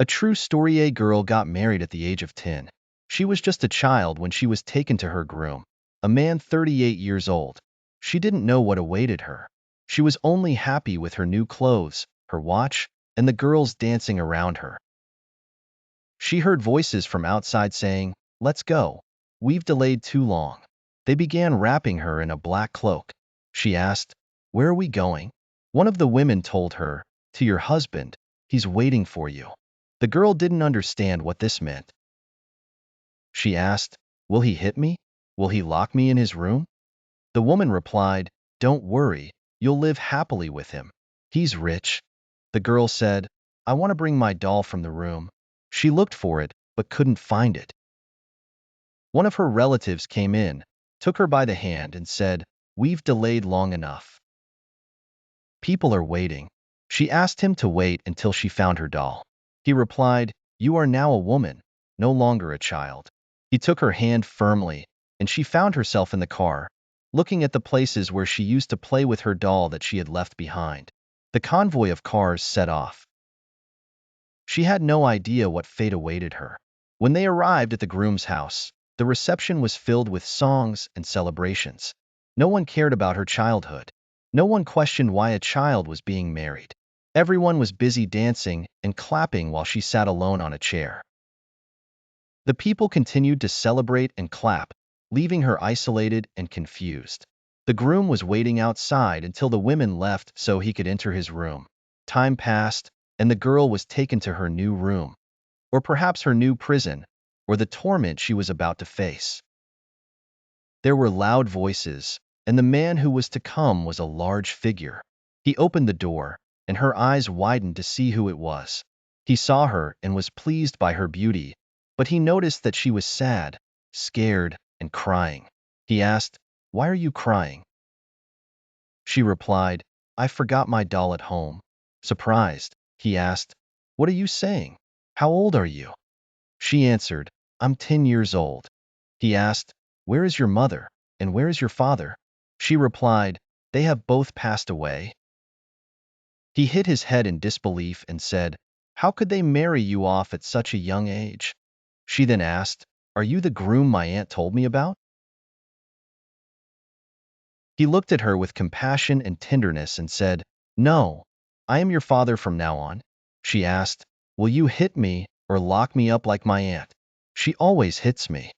A true story. A girl got married at the age of 10. She was just a child when she was taken to her groom, a man 38 years old. She didn't know what awaited her. She was only happy with her new clothes, her watch, and the girls dancing around her. She heard voices from outside saying, "Let's go. We've delayed too long." They began wrapping her in a black cloak. She asked, "Where are we going?" One of the women told her, "To your husband. He's waiting for you." The girl didn't understand what this meant. She asked, "Will he hit me? Will he lock me in his room?" The woman replied, "Don't worry, you'll live happily with him. He's rich." The girl said, "I want to bring my doll from the room." She looked for it, but couldn't find it. One of her relatives came in, took her by the hand and said, "We've delayed long enough. People are waiting." She asked him to wait until she found her doll. He replied, "You are now a woman, no longer a child." He took her hand firmly, and she found herself in the car, looking at the places where she used to play with her doll that she had left behind. The convoy of cars set off. She had no idea what fate awaited her. When they arrived at the groom's house, the reception was filled with songs and celebrations. No one cared about her childhood. No one questioned why a child was being married. Everyone was busy dancing and clapping while she sat alone on a chair. The people continued to celebrate and clap, leaving her isolated and confused. The groom was waiting outside until the women left so he could enter his room. Time passed, and the girl was taken to her new room, or perhaps her new prison, or the torment she was about to face. There were loud voices, and the man who was to come was a large figure. He opened the door, and her eyes widened to see who it was. He saw her and was pleased by her beauty, but he noticed that she was sad, scared, and crying. He asked, "Why are you crying?" She replied, "I forgot my doll at home." Surprised, he asked, "What are you saying? How old are you?" She answered, "I'm 10 years old." He asked, "Where is your mother, and where is your father?" She replied, "They have both passed away." He hit his head in disbelief and said, "How could they marry you off at such a young age?" She then asked, "Are you the groom my aunt told me about?" He looked at her with compassion and tenderness and said, "No, I am your father from now on." She asked, "Will you hit me or lock me up like my aunt? She always hits me."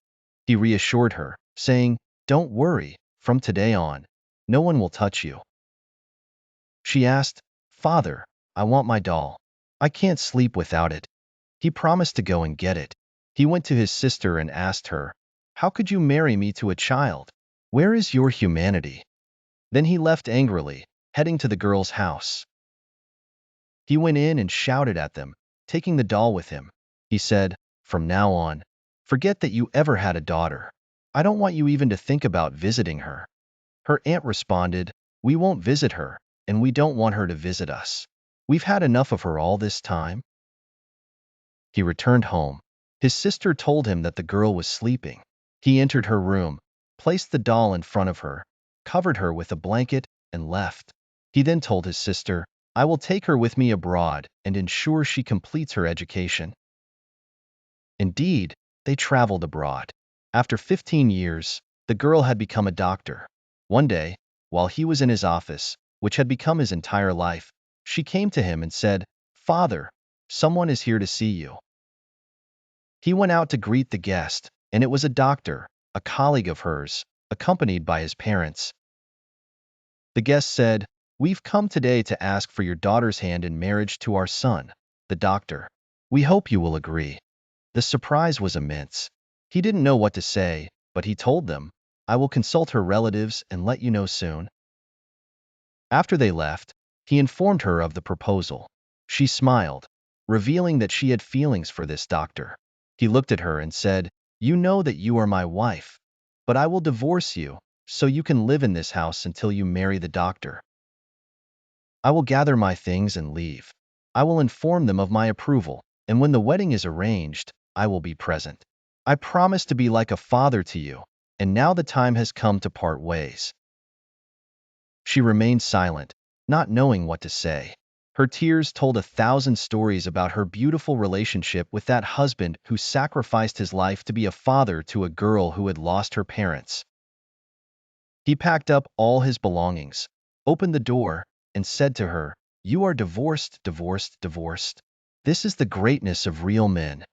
He reassured her, saying, "Don't worry, from today on, no one will touch you." She asked, "Father, I want my doll. I can't sleep without it." He promised to go and get it. He went to his sister and asked her, "How could you marry me to a child? Where is your humanity?" Then he left angrily, heading to the girl's house. He went in and shouted at them, taking the doll with him. He said, "From now on, forget that you ever had a daughter. I don't want you even to think about visiting her." Her aunt responded, "We won't visit her, and we don't want her to visit us. We've had enough of her all this time." He returned home. His sister told him that the girl was sleeping. He entered her room, placed the doll in front of her, covered her with a blanket, and left. He then told his sister, "I will take her with me abroad and ensure she completes her education." Indeed, they traveled abroad. After 15 years, the girl had become a doctor. One day, while he was in his office, which had become his entire life, she came to him and said, "Father, someone is here to see you." He went out to greet the guest, and it was a doctor, a colleague of hers, accompanied by his parents. The guest said, "We've come today to ask for your daughter's hand in marriage to our son, the doctor. We hope you will agree." The surprise was immense. He didn't know what to say, but he told them, "I will consult her relatives and let you know soon." After they left, he informed her of the proposal. She smiled, revealing that she had feelings for this doctor. He looked at her and said, "You know that you are my wife, but I will divorce you, so you can live in this house until you marry the doctor. I will gather my things and leave. I will inform them of my approval, and when the wedding is arranged, I will be present. I promise to be like a father to you, and now the time has come to part ways." She remained silent, not knowing what to say. Her tears told 1,000 stories about her beautiful relationship with that husband who sacrificed his life to be a father to a girl who had lost her parents. He packed up all his belongings, opened the door, and said to her, "You are divorced, divorced, divorced." This is the greatness of real men.